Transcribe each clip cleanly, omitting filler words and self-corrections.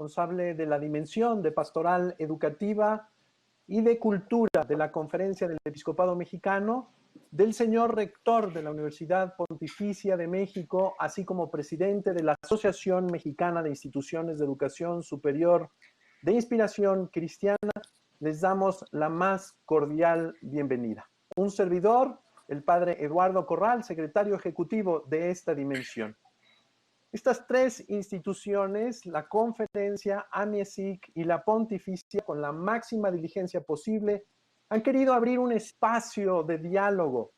responsable de la dimensión de pastoral educativa y de cultura de la Conferencia del Episcopado Mexicano, del señor rector de la Universidad Pontificia de México, así como presidente de la Asociación Mexicana de Instituciones de Educación Superior de Inspiración Cristiana, les damos la más cordial bienvenida. Un servidor, el padre Eduardo Corral, secretario ejecutivo de esta dimensión. Estas tres instituciones, la Conferencia, AMIESIC y la Pontificia, con la máxima diligencia posible, han querido abrir un espacio de diálogo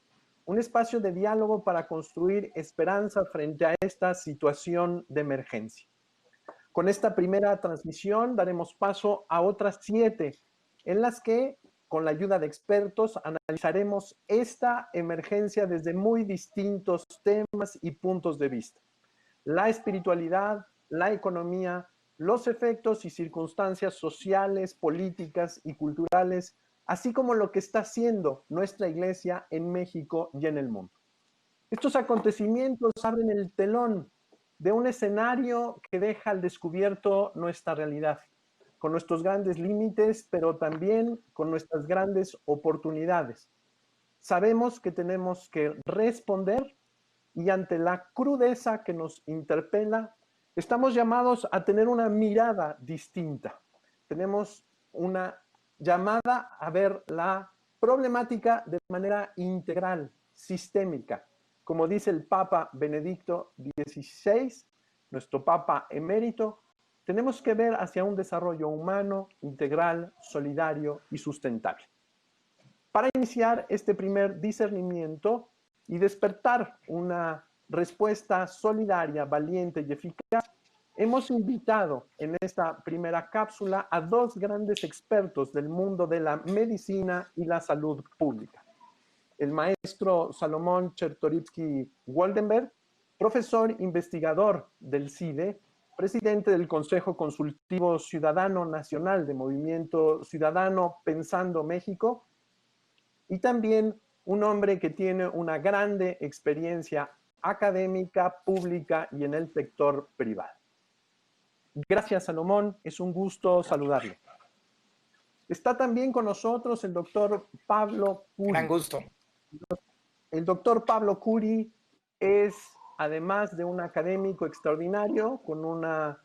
para construir esperanza frente a esta situación de emergencia. Con esta primera transmisión daremos paso a otras 7, en las que, con la ayuda de expertos, analizaremos esta emergencia desde muy distintos temas y puntos de vista. La espiritualidad, la economía, los efectos y circunstancias sociales, políticas y culturales, así como lo que está haciendo nuestra iglesia en México y en el mundo. Estos acontecimientos abren el telón de un escenario que deja al descubierto nuestra realidad, con nuestros grandes límites, pero también con nuestras grandes oportunidades. Sabemos que tenemos que responder y ante la crudeza que nos interpela, estamos llamados a tener una mirada distinta. Tenemos una llamada a ver la problemática de manera integral, sistémica. Como dice el Papa Benedicto XVI, nuestro Papa emérito, tenemos que ver hacia un desarrollo humano, integral, solidario y sustentable. Para iniciar este primer discernimiento y despertar una respuesta solidaria, valiente y eficaz, hemos invitado en esta primera cápsula a 2 grandes expertos del mundo de la medicina y la salud pública. El maestro Salomón Chertorivsky-Woldenberg, profesor investigador del CIDE, presidente del Consejo Consultivo Ciudadano Nacional de Movimiento Ciudadano Pensando México, y también un hombre que tiene una grande experiencia académica, pública y en el sector privado. Gracias, Salomón, es un gusto saludarle. Está también con nosotros el doctor Pablo Curi. Gran gusto. El doctor Pablo Curi es, además de un académico extraordinario, con una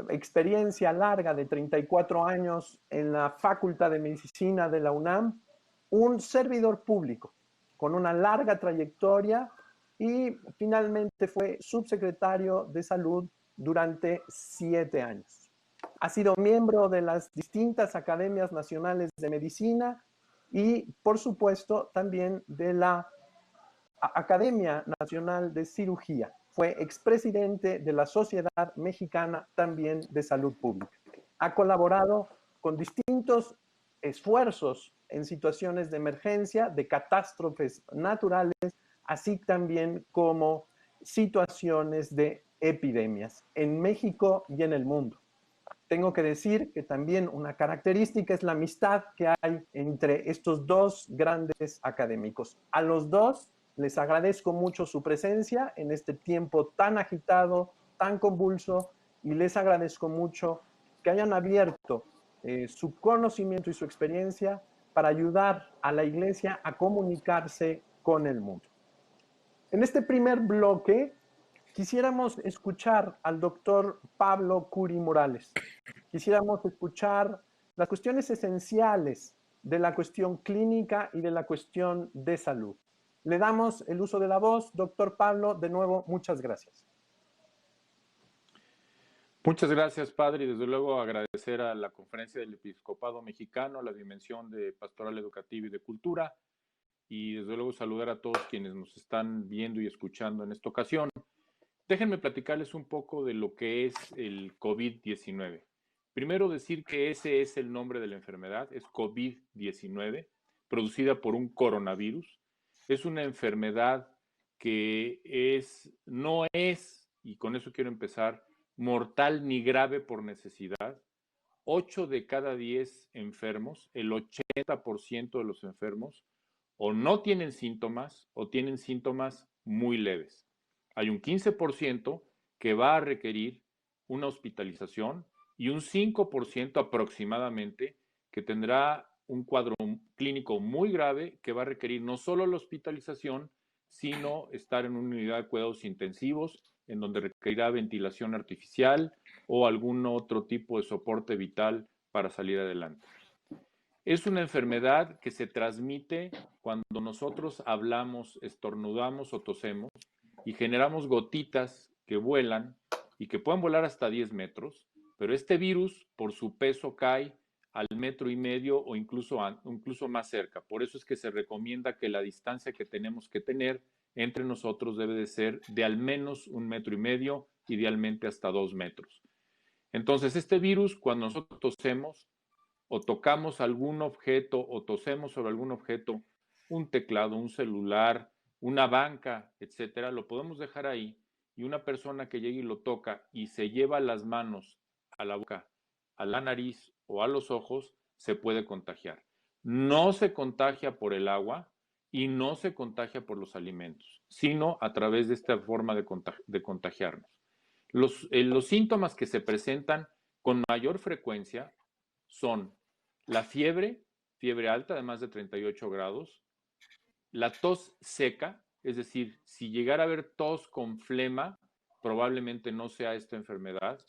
experiencia larga de 34 años en la Facultad de Medicina de la UNAM, un servidor público con una larga trayectoria y finalmente fue subsecretario de Salud durante 7 años. Ha sido miembro de las distintas academias nacionales de medicina y, por supuesto, también de la Academia Nacional de Cirugía. Fue expresidente de la Sociedad Mexicana también de Salud Pública. Ha colaborado con distintos esfuerzos en situaciones de emergencia, de catástrofes naturales, así también como situaciones de epidemias en México y en el mundo. Tengo que decir que también una característica es la amistad que hay entre estos 2 grandes académicos. A los 2 les agradezco mucho su presencia en este tiempo tan agitado, tan convulso, y les agradezco mucho que hayan abierto su conocimiento y su experiencia para ayudar a la Iglesia a comunicarse con el mundo. En este primer bloque quisiéramos escuchar al doctor Pablo Curi Morales. Quisiéramos escuchar las cuestiones esenciales de la cuestión clínica y de la cuestión de salud. Le damos el uso de la voz. Doctor Pablo, de nuevo, muchas gracias. Muchas gracias, padre, y desde luego agradecer a la Conferencia del Episcopado Mexicano, la dimensión de pastoral educativa y de cultura, y desde luego saludar a todos quienes nos están viendo y escuchando en esta ocasión. Déjenme platicarles un poco de lo que es el COVID-19. Primero decir que ese es el nombre de la enfermedad, es COVID-19, producida por un coronavirus. Es una enfermedad que no es, y con eso quiero empezar, mortal ni grave por necesidad. 8 de cada 10 enfermos, el 80% de los enfermos, o no tienen síntomas o tienen síntomas muy leves. Hay un 15% que va a requerir una hospitalización y un 5% aproximadamente que tendrá un cuadro clínico muy grave que va a requerir no solo la hospitalización, sino estar en una unidad de cuidados intensivos, en donde requerirá ventilación artificial o algún otro tipo de soporte vital para salir adelante. Es una enfermedad que se transmite cuando nosotros hablamos, estornudamos o tosemos y generamos gotitas que vuelan y que pueden volar hasta 10 metros, pero este virus por su peso cae al 1,5 metros o incluso más cerca. Por eso es que se recomienda que la distancia que tenemos que tener entre nosotros debe de ser de al menos 1,5 metros, idealmente hasta 2 metros. Entonces, este virus, cuando nosotros tosemos o tocamos algún objeto o tosemos sobre algún objeto, un teclado, un celular, una banca, etcétera, lo podemos dejar ahí y una persona que llegue y lo toca y se lleva las manos a la boca, a la nariz o a los ojos, se puede contagiar. No se contagia por el agua y no se contagia por los alimentos, sino a través de esta forma de contagiarnos. Los síntomas que se presentan con mayor frecuencia son la fiebre alta de más de 38 grados, la tos seca, es decir, si llegara a haber tos con flema, probablemente no sea esta enfermedad.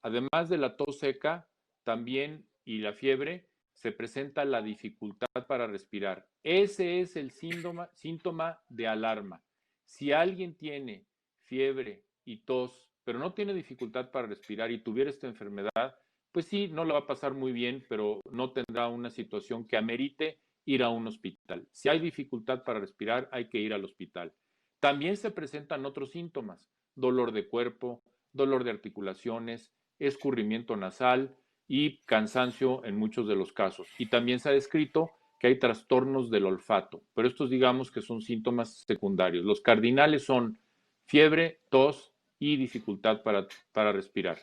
Además de la tos seca, también y la fiebre, se presenta la dificultad para respirar. Ese es el síntoma de alarma. Si alguien tiene fiebre y tos, pero no tiene dificultad para respirar y tuviera esta enfermedad, pues sí, no la va a pasar muy bien, pero no tendrá una situación que amerite ir a un hospital. Si hay dificultad para respirar, hay que ir al hospital. También se presentan otros síntomas: dolor de cuerpo, dolor de articulaciones, escurrimiento nasal y cansancio en muchos de los casos. Y también se ha descrito que hay trastornos del olfato, pero estos digamos que son síntomas secundarios. Los cardinales son fiebre, tos y dificultad para respirar.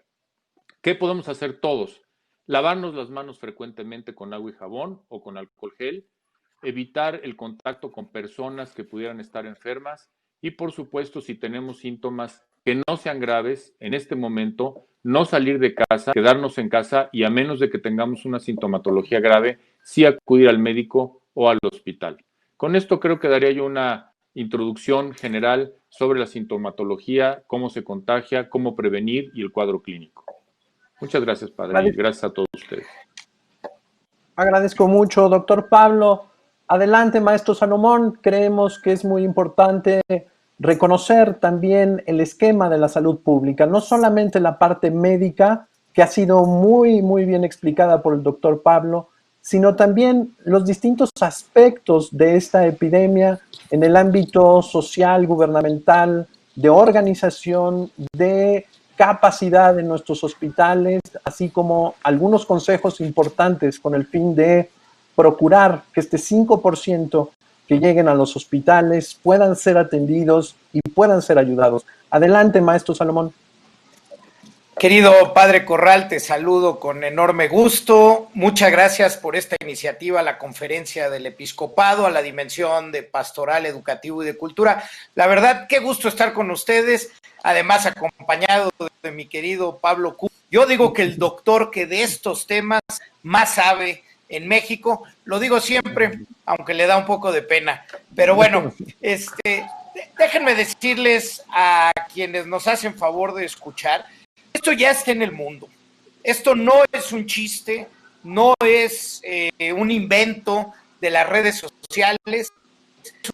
¿Qué podemos hacer todos? Lavarnos las manos frecuentemente con agua y jabón o con alcohol gel, evitar el contacto con personas que pudieran estar enfermas y, por supuesto, si tenemos síntomas que no sean graves, en este momento no salir de casa, quedarnos en casa y, a menos de que tengamos una sintomatología grave, sí acudir al médico o al hospital. Con esto creo que daría yo una introducción general sobre la sintomatología, cómo se contagia, cómo prevenir y el cuadro clínico. Muchas gracias, padre, y gracias a todos ustedes. Agradezco mucho, doctor Pablo. Adelante, maestro Salomón. Creemos que es muy importante reconocer también el esquema de la salud pública, no solamente la parte médica, que ha sido muy, muy bien explicada por el doctor Pablo, sino también los distintos aspectos de esta epidemia en el ámbito social, gubernamental, de organización, de capacidad de nuestros hospitales, así como algunos consejos importantes con el fin de procurar que este 5% que lleguen a los hospitales puedan ser atendidos y puedan ser ayudados. Adelante, maestro Salomón. Querido padre Corral, te saludo con enorme gusto. Muchas gracias por esta iniciativa, la Conferencia del Episcopado, a la Dimensión de Pastoral, Educativo y de Cultura. La verdad, qué gusto estar con ustedes, además acompañado de mi querido Pablo Q. Yo digo que el doctor que de estos temas más sabe en México, lo digo siempre, aunque le da un poco de pena. Pero bueno, déjenme decirles a quienes nos hacen favor de escuchar, esto ya está en el mundo. Esto no es un chiste, no es un invento de las redes sociales. Es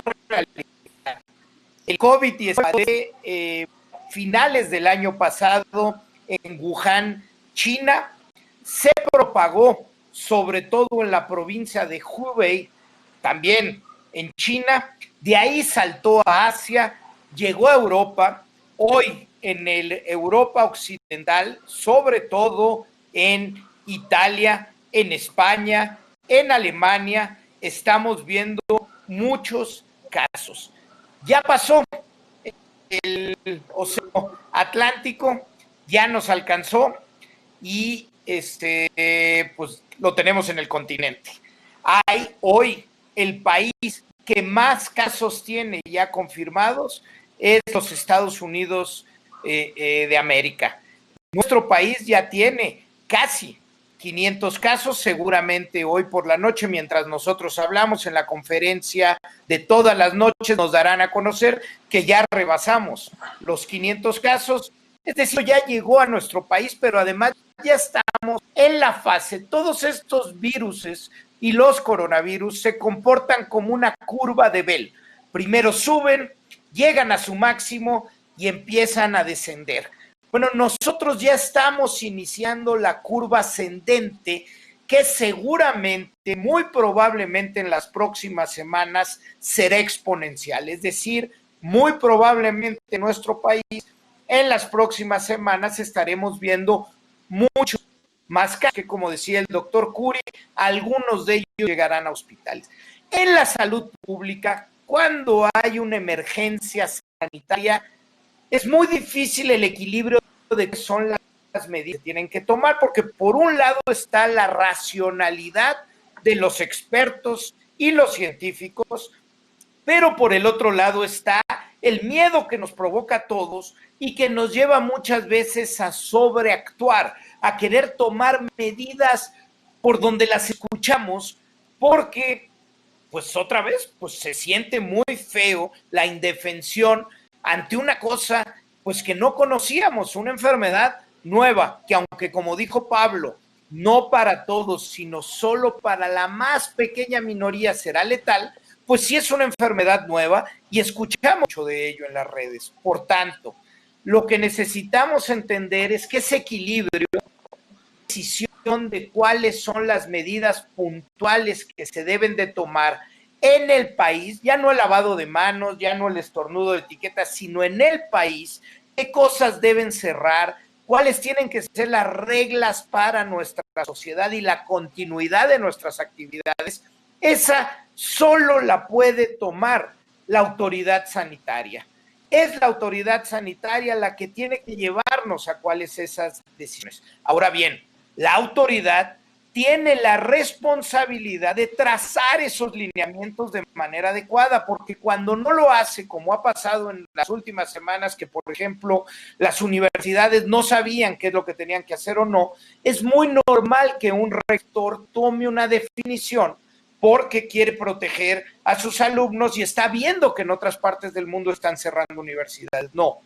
una realidad. El COVID-19, finales del año pasado, en Wuhan, China, se propagó sobre todo en la provincia de Hubei, también en China, de ahí saltó a Asia, llegó a Europa. Hoy en el Europa occidental, sobre todo en Italia, en España, en Alemania, estamos viendo muchos casos. Ya pasó el Océano Atlántico, ya nos alcanzó y pues lo tenemos en el continente. Hay hoy el país que más casos tiene ya confirmados es los Estados Unidos de América. Nuestro país ya tiene casi 500 casos, seguramente hoy por la noche, mientras nosotros hablamos en la conferencia de todas las noches, nos darán a conocer que ya rebasamos los 500 casos, es decir, ya llegó a nuestro país, pero además ya estamos en la fase, todos estos viruses y los coronavirus se comportan como una curva de Bell. Primero suben, llegan a su máximo y empiezan a descender. Bueno, nosotros ya estamos iniciando la curva ascendente que seguramente, muy probablemente en las próximas semanas será exponencial. Es decir, muy probablemente en nuestro país en las próximas semanas estaremos viendo mucho más casos que, como decía el doctor Curi, algunos de ellos llegarán a hospitales. En la salud pública, cuando hay una emergencia sanitaria, es muy difícil el equilibrio de qué son las medidas que tienen que tomar, porque por un lado está la racionalidad de los expertos y los científicos, pero por el otro lado está el miedo que nos provoca a todos y que nos lleva muchas veces a sobreactuar, a querer tomar medidas por donde las escuchamos, porque, pues otra vez, pues se siente muy feo la indefensión ante una cosa pues que no conocíamos, una enfermedad nueva, que aunque como dijo Pablo, no para todos, sino solo para la más pequeña minoría será letal, pues sí es una enfermedad nueva y escuchamos mucho de ello en las redes. Por tanto, lo que necesitamos entender es que ese equilibrio, decisión de cuáles son las medidas puntuales que se deben de tomar en el país, ya no el lavado de manos, ya no el estornudo de etiquetas, sino en el país, qué cosas deben cerrar, cuáles tienen que ser las reglas para nuestra sociedad y la continuidad de nuestras actividades, esa solo la puede tomar la autoridad sanitaria. Es la autoridad sanitaria la que tiene que llevarnos a cuáles esas decisiones. Ahora bien, la autoridad tiene la responsabilidad de trazar esos lineamientos de manera adecuada, porque cuando no lo hace, como ha pasado en las últimas semanas, que por ejemplo las universidades no sabían qué es lo que tenían que hacer o no, es muy normal que un rector tome una definición porque quiere proteger a sus alumnos y está viendo que en otras partes del mundo están cerrando universidades. No,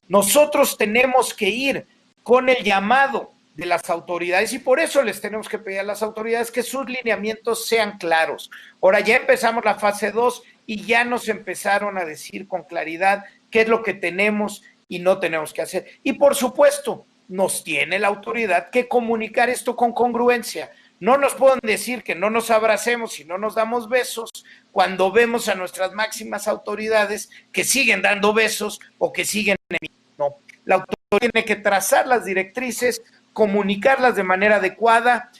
nosotros tenemos que ir con el llamado de las autoridades y por eso les tenemos que pedir a las autoridades que sus lineamientos sean claros. Ahora ya empezamos la fase 2 y ya nos empezaron a decir con claridad qué es lo que tenemos y no tenemos que hacer. Y por supuesto, nos tiene la autoridad que comunicar esto con congruencia. No nos pueden decir que no nos abracemos y no nos damos besos cuando vemos a nuestras máximas autoridades que siguen dando besos o que siguen. No, la autoridad tiene que trazar las directrices, comunicarlas de manera adecuada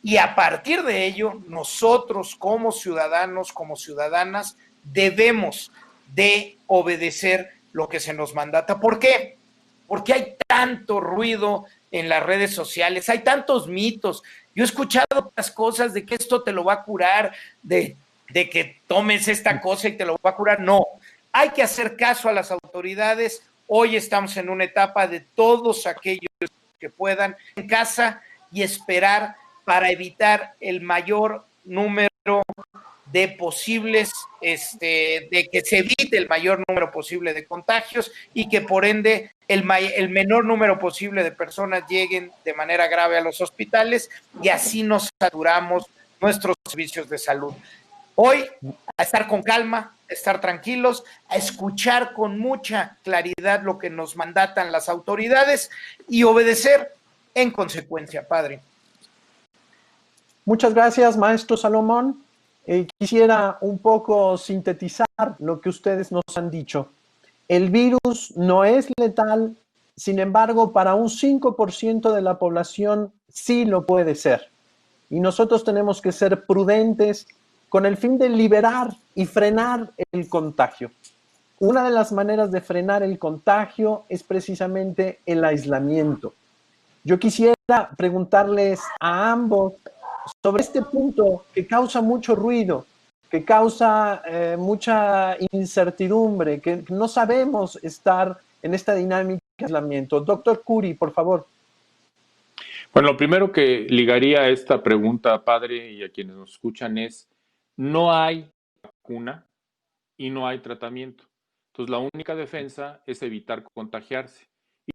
y a partir de ello nosotros como ciudadanos, como ciudadanas debemos de obedecer lo que se nos mandata. ¿Por qué? Porque hay tanto ruido en las redes sociales, hay tantos mitos. Yo he escuchado otras cosas de que esto te lo va a curar, de que tomes esta cosa y te lo va a curar. No, hay que hacer caso a las autoridades. Hoy estamos en una etapa de todos aquellos que puedan en casa y esperar para evitar el mayor número de posibles, de que se evite el mayor número posible de contagios y que por ende el menor número posible de personas lleguen de manera grave a los hospitales y así nos saturamos nuestros servicios de salud. Hoy, a estar con calma, a estar tranquilos, a escuchar con mucha claridad lo que nos mandatan las autoridades y obedecer en consecuencia, padre. Muchas gracias, maestro Salomón. Quisiera un poco sintetizar lo que ustedes nos han dicho. El virus no es letal, sin embargo, para un 5% de la población sí lo puede ser. Y nosotros tenemos que ser prudentes con el fin de liberar y frenar el contagio. Una de las maneras de frenar el contagio es precisamente el aislamiento. Yo quisiera preguntarles a ambos sobre este punto que causa mucho ruido, que causa mucha incertidumbre, que no sabemos estar en esta dinámica aislamiento. Doctor Curi, por favor. Bueno, lo primero que ligaría a esta pregunta, padre, y a quienes nos escuchan es, no hay vacuna y no hay tratamiento. Entonces, la única defensa es evitar contagiarse.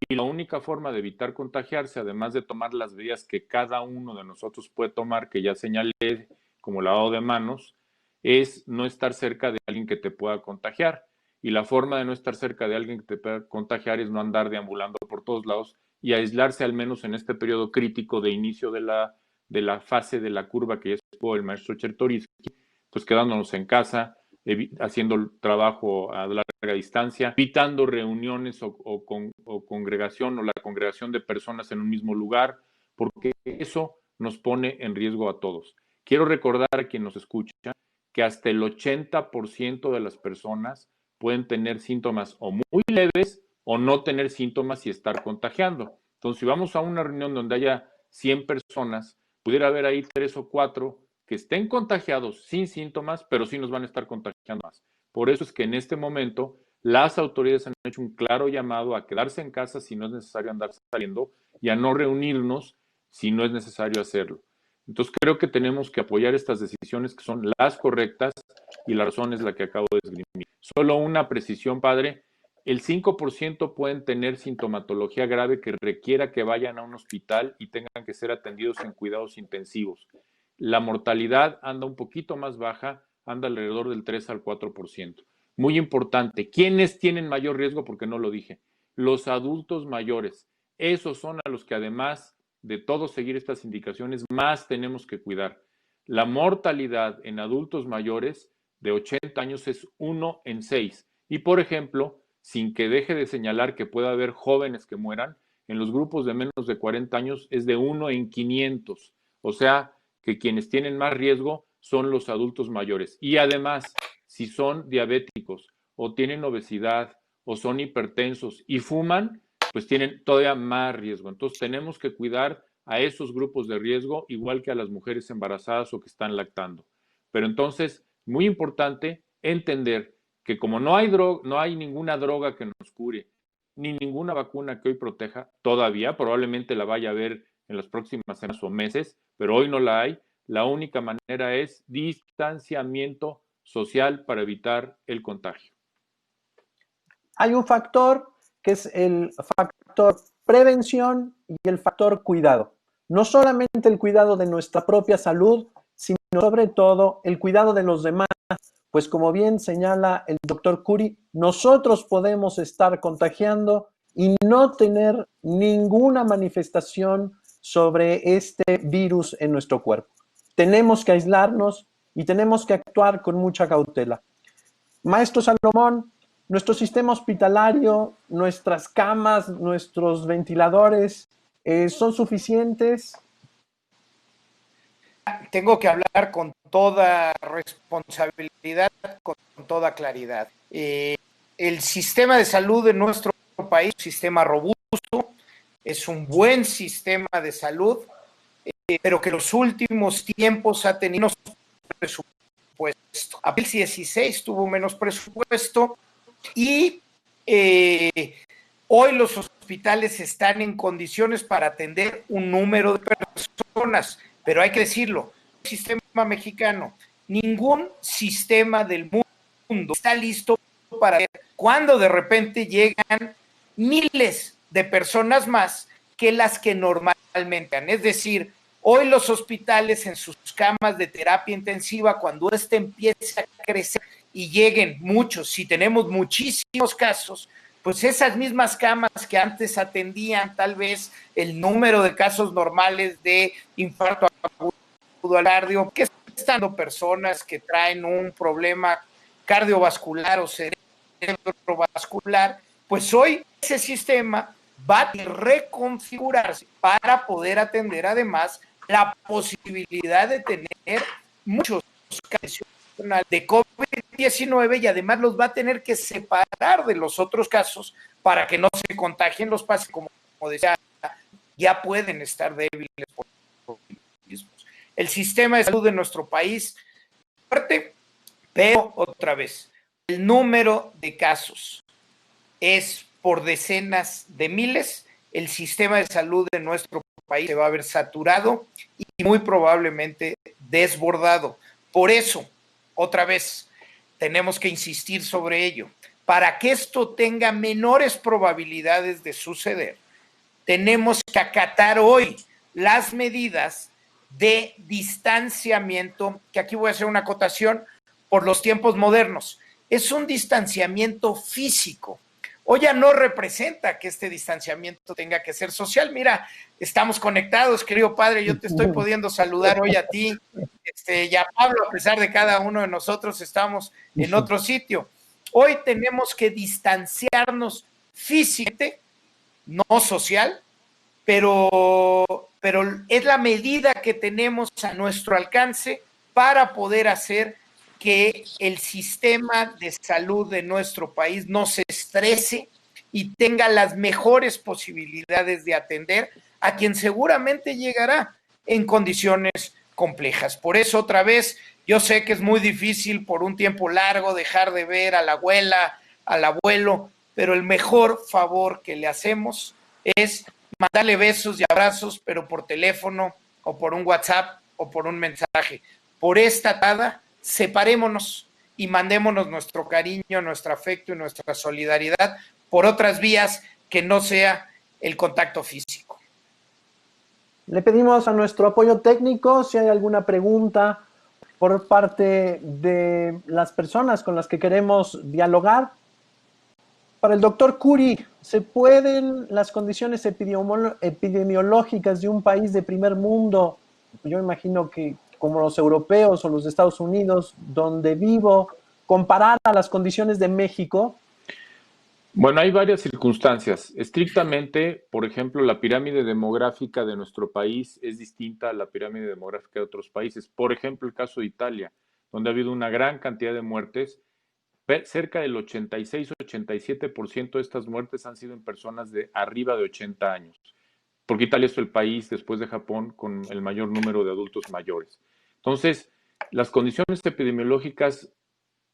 Y la única forma de evitar contagiarse, además de tomar las medidas que cada uno de nosotros puede tomar, que ya señalé, como lavado de manos, es no estar cerca de alguien que te pueda contagiar. Y la forma de no estar cerca de alguien que te pueda contagiar es no andar deambulando por todos lados y aislarse al menos en este periodo crítico de inicio de la fase de la curva que ya explicó el maestro Chertorivsky, pues quedándonos en casa, haciendo el trabajo a larga distancia, evitando reuniones o congregación o la congregación de personas en un mismo lugar, porque eso nos pone en riesgo a todos. Quiero recordar a quien nos escucha que hasta el 80% de las personas pueden tener síntomas o muy leves o no tener síntomas y estar contagiando. Entonces, si vamos a una reunión donde haya 100 personas, pudiera haber ahí 3 o 4 que estén contagiados sin síntomas, pero sí nos van a estar contagiando más. Por eso es que en este momento las autoridades han hecho un claro llamado a quedarse en casa si no es necesario andar saliendo y a no reunirnos si no es necesario hacerlo. Entonces creo que tenemos que apoyar estas decisiones que son las correctas y la razón es la que acabo de esgrimir. Solo una precisión, padre. El 5% pueden tener sintomatología grave que requiera que vayan a un hospital y tengan que ser atendidos en cuidados intensivos. La mortalidad anda un poquito más baja, anda alrededor del 3 al 4%. Muy importante, ¿quiénes tienen mayor riesgo? Porque no lo dije. Los adultos mayores. Esos son a los que además de todos seguir estas indicaciones, más tenemos que cuidar. La mortalidad en adultos mayores de 80 años es 1 en 6. Y, por ejemplo, sin que deje de señalar que pueda haber jóvenes que mueran, en los grupos de menos de 40 años es de 1 en 500. O sea, que quienes tienen más riesgo son los adultos mayores. Y además, si son diabéticos o tienen obesidad o son hipertensos y fuman, pues tienen todavía más riesgo. Entonces tenemos que cuidar a esos grupos de riesgo, igual que a las mujeres embarazadas o que están lactando. Pero entonces, muy importante entender que como no hay ninguna droga que nos cure, ni ninguna vacuna que hoy proteja, todavía, probablemente la vaya a haber en las próximas semanas o meses, pero hoy no la hay. La única manera es distanciamiento social para evitar el contagio. Hay un factor que es el factor prevención y el factor cuidado. No solamente el cuidado de nuestra propia salud, sino sobre todo el cuidado de los demás. Pues como bien señala el doctor Curi, nosotros podemos estar contagiando y no tener ninguna manifestación sobre este virus en nuestro cuerpo. Tenemos que aislarnos y tenemos que actuar con mucha cautela. Maestro Salomón, nuestro sistema hospitalario, nuestras camas, nuestros ventiladores, ¿son suficientes? Tengo que hablar con toda responsabilidad, con toda claridad. El sistema de salud de nuestro país es un sistema robusto, es un buen sistema de salud, pero que en los últimos tiempos ha tenido menos presupuesto. Abril 16 tuvo menos presupuesto y hoy los hospitales están en condiciones para atender un número de personas, pero hay que decirlo, el sistema mexicano, ningún sistema del mundo está listo para cuando de repente llegan miles de personas más que las que normalmente han. Es decir, hoy los hospitales en sus camas de terapia intensiva, cuando éste empiece a crecer y lleguen muchos, si tenemos muchísimos casos, pues esas mismas camas que antes atendían tal vez el número de casos normales de infarto agudo al cardio, que están personas que traen un problema cardiovascular o cerebrovascular, pues hoy ese sistema va a reconfigurarse para poder atender además la posibilidad de tener muchos casos de COVID-19 y además los va a tener que separar de los otros casos para que no se contagien los pacientes, como decía, ya pueden estar débiles por mismos. El sistema de salud de nuestro país fuerte, pero otra vez, el número de casos es por decenas de miles, el sistema de salud de nuestro país se va a ver saturado y muy probablemente desbordado. Por eso, otra vez, tenemos que insistir sobre ello. Para que esto tenga menores probabilidades de suceder, tenemos que acatar hoy las medidas de distanciamiento, que aquí voy a hacer una acotación por los tiempos modernos. Es un distanciamiento físico. Hoy ya no representa que este distanciamiento tenga que ser social. Mira, estamos conectados, querido padre, yo te estoy pudiendo saludar hoy a ti, y a Pablo, a pesar de cada uno de nosotros estamos en otro sitio. Hoy tenemos que distanciarnos físicamente, no social, pero es la medida que tenemos a nuestro alcance para poder hacer que el sistema de salud de nuestro país no se estrese y tenga las mejores posibilidades de atender a quien seguramente llegará en condiciones complejas. Por eso, otra vez, yo sé que es muy difícil por un tiempo largo dejar de ver a la abuela, al abuelo, pero el mejor favor que le hacemos es mandarle besos y abrazos, pero por teléfono o por un WhatsApp o por un mensaje. Por esta tada, separémonos y mandémonos nuestro cariño, nuestro afecto y nuestra solidaridad por otras vías que no sea el contacto físico. Le pedimos a nuestro apoyo técnico si hay alguna pregunta por parte de las personas con las que queremos dialogar. Para el doctor Curi, ¿se pueden las condiciones epidemiológicas de un país de primer mundo, yo imagino que como los europeos o los de Estados Unidos, donde vivo, comparar a las condiciones de México? Bueno, hay varias circunstancias. Estrictamente, por ejemplo, la pirámide demográfica de nuestro país es distinta a la pirámide demográfica de otros países. Por ejemplo, el caso de Italia, donde ha habido una gran cantidad de muertes. Cerca del 86-87% de estas muertes han sido en personas de arriba de 80 años, porque Italia es el país, después de Japón, con el mayor número de adultos mayores. Entonces, las condiciones epidemiológicas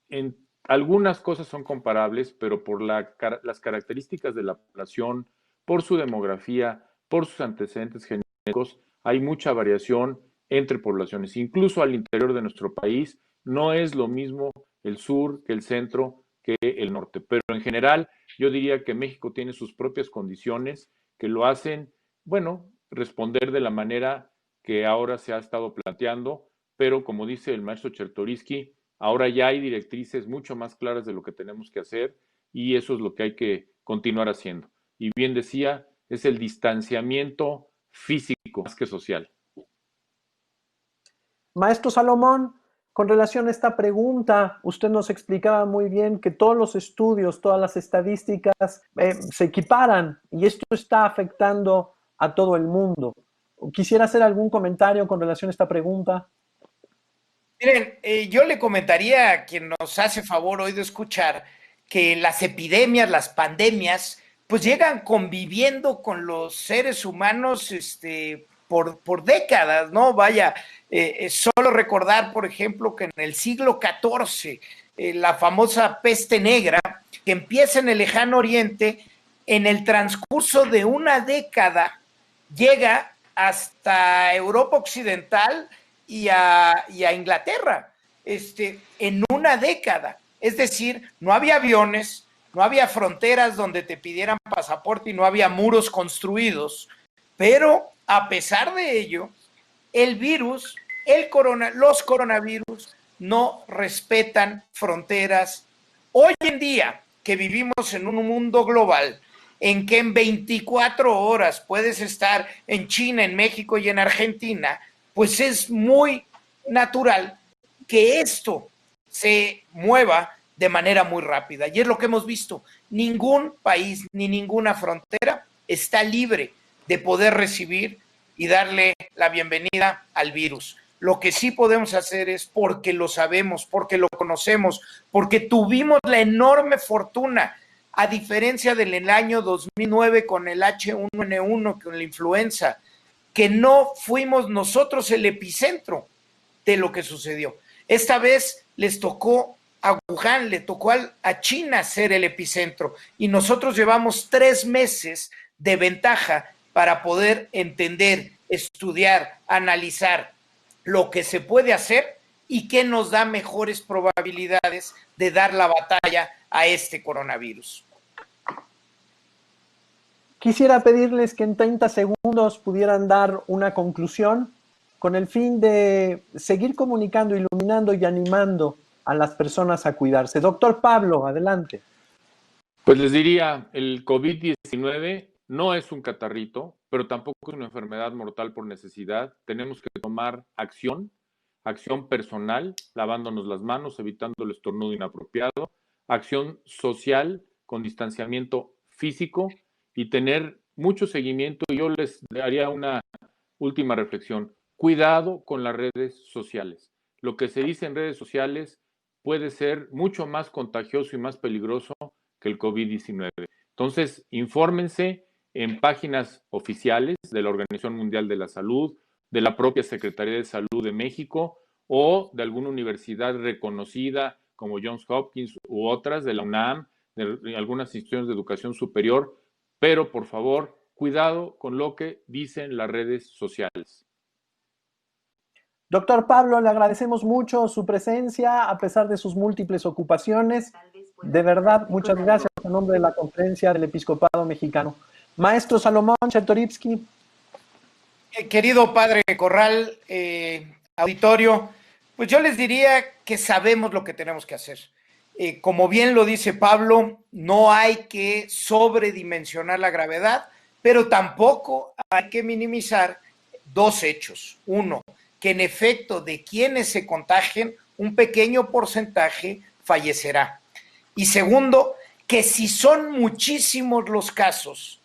en algunas cosas son comparables, pero por las características de la población, por su demografía, por sus antecedentes genéticos, hay mucha variación entre poblaciones. Incluso al interior de nuestro país no es lo mismo el sur que el centro que el norte. Pero en general yo diría que México tiene sus propias condiciones que lo hacen, bueno, responder de la manera que ahora se ha estado planteando, pero como dice el maestro Chertoriski, ahora ya hay directrices mucho más claras de lo que tenemos que hacer y eso es lo que hay que continuar haciendo. Y bien decía, es el distanciamiento físico más que social. Maestro Salomón, con relación a esta pregunta, usted nos explicaba muy bien que todos los estudios, todas las estadísticas se equiparan y esto está afectando a todo el mundo. ¿Quisiera hacer algún comentario con relación a esta pregunta? Miren, yo le comentaría a quien nos hace favor hoy de escuchar que las epidemias, las pandemias, pues llegan conviviendo con los seres humanos por décadas, ¿no? Vaya, solo recordar, por ejemplo, que en el siglo XIV, la famosa peste negra, que empieza en el lejano oriente, en el transcurso de una década, llega hasta Europa Occidental y a Inglaterra, en una década. Es decir, no había aviones, no había fronteras donde te pidieran pasaporte y no había muros construidos, pero a pesar de ello, el virus, los coronavirus no respetan fronteras. Hoy en día, que vivimos en un mundo global, en que en 24 horas puedes estar en China, en México y en Argentina, pues es muy natural que esto se mueva de manera muy rápida. Y es lo que hemos visto. Ningún país ni ninguna frontera está libre de poder recibir y darle la bienvenida al virus. Lo que sí podemos hacer es, porque lo sabemos, porque lo conocemos, porque tuvimos la enorme fortuna, a diferencia del año 2009 con el H1N1, con la influenza, que no fuimos nosotros el epicentro de lo que sucedió. Esta vez les tocó a Wuhan, le tocó a China ser el epicentro y nosotros llevamos 3 meses de ventaja para poder entender, estudiar, analizar lo que se puede hacer y qué nos da mejores probabilidades de dar la batalla a este coronavirus. Quisiera pedirles que en 30 segundos pudieran dar una conclusión con el fin de seguir comunicando, iluminando y animando a las personas a cuidarse. Doctor Pablo, adelante. Pues les diría, el COVID-19 no es un catarrito, pero tampoco es una enfermedad mortal por necesidad. Tenemos que tomar acción personal, lavándonos las manos, evitando el estornudo inapropiado, acción social con distanciamiento físico y tener mucho seguimiento. Y yo les haría una última reflexión. Cuidado con las redes sociales. Lo que se dice en redes sociales puede ser mucho más contagioso y más peligroso que el COVID-19. Entonces, infórmense en páginas oficiales de la Organización Mundial de la Salud, de la propia Secretaría de Salud de México o de alguna universidad reconocida como Johns Hopkins u otras, de la UNAM, de algunas instituciones de educación superior, pero por favor, cuidado con lo que dicen las redes sociales. Doctor Pablo, le agradecemos mucho su presencia a pesar de sus múltiples ocupaciones. De verdad, muchas gracias en nombre de la Conferencia del Episcopado Mexicano. Maestro Salomón Chertorivsky. Querido Padre Corral, auditorio, pues yo les diría que sabemos lo que tenemos que hacer. Como bien lo dice Pablo, no hay que sobredimensionar la gravedad, pero tampoco hay que minimizar 2 hechos. Uno, que en efecto de quienes se contagien, un pequeño porcentaje fallecerá. Y segundo, que si son muchísimos los casos,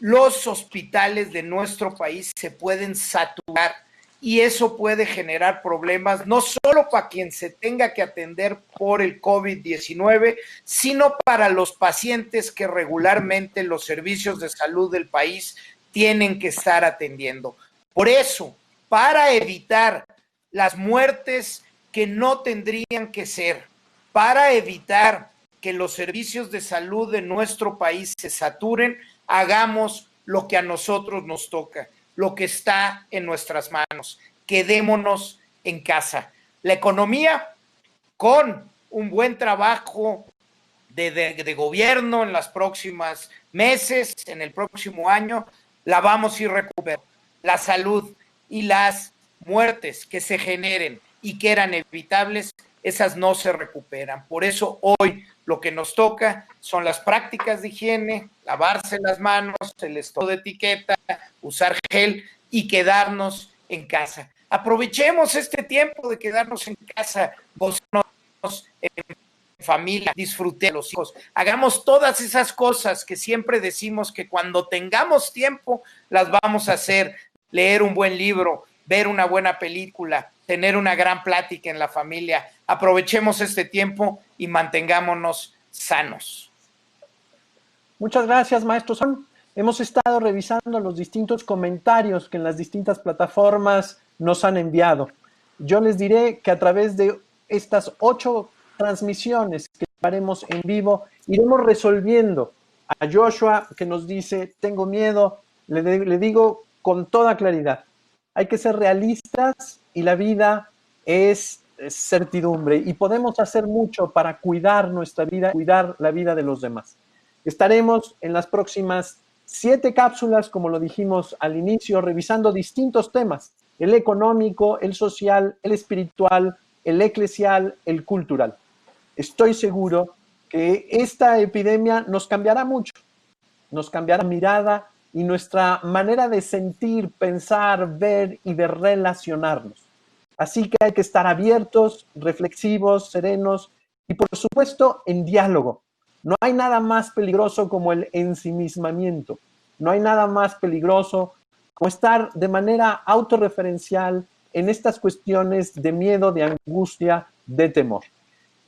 los hospitales de nuestro país se pueden saturar y eso puede generar problemas no solo para quien se tenga que atender por el COVID-19, sino para los pacientes que regularmente los servicios de salud del país tienen que estar atendiendo. Por eso, para evitar las muertes que no tendrían que ser, para evitar que los servicios de salud de nuestro país se saturen, hagamos lo que a nosotros nos toca, lo que está en nuestras manos. Quedémonos en casa. La economía, con un buen trabajo de gobierno en los próximos meses, en el próximo año, la vamos a ir recuperando. La salud y las muertes que se generen y que eran evitables, esas no se recuperan. Por eso hoy lo que nos toca son las prácticas de higiene, lavarse las manos, el estado de etiqueta, usar gel y quedarnos en casa. Aprovechemos este tiempo de quedarnos en casa, gozarnos en familia, disfrutemos a los hijos, hagamos todas esas cosas que siempre decimos que cuando tengamos tiempo las vamos a hacer, leer un buen libro, ver una buena película, tener una gran plática en la familia. Aprovechemos este tiempo y mantengámonos sanos. Muchas gracias, maestro. Hemos estado revisando los distintos comentarios que en las distintas plataformas nos han enviado. Yo les diré que a través de estas 8 transmisiones que haremos en vivo, iremos resolviendo. A Joshua, que nos dice, tengo miedo, le digo con toda claridad, hay que ser realistas y la vida es certidumbre y podemos hacer mucho para cuidar nuestra vida, cuidar la vida de los demás. Estaremos en las próximas 7 cápsulas, como lo dijimos al inicio, revisando distintos temas, el económico, el social, el espiritual, el eclesial, el cultural. Estoy seguro que esta epidemia nos cambiará mucho, nos cambiará la mirada y nuestra manera de sentir, pensar, ver y de relacionarnos. Así que hay que estar abiertos, reflexivos, serenos y por supuesto en diálogo. No hay nada más peligroso como el ensimismamiento. No hay nada más peligroso como estar de manera autorreferencial en estas cuestiones de miedo, de angustia, de temor.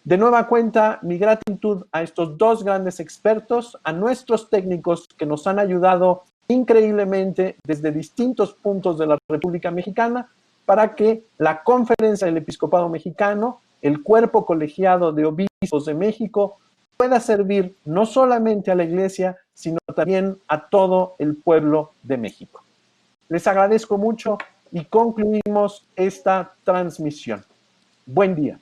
De nueva cuenta, mi gratitud a estos 2 grandes expertos, a nuestros técnicos que nos han ayudado increíblemente desde distintos puntos de la República Mexicana para que la Conferencia del Episcopado Mexicano el cuerpo colegiado de obispos de México pueda servir no solamente a la Iglesia, sino también a todo el pueblo de México. Les agradezco mucho y concluimos esta transmisión. Buen día.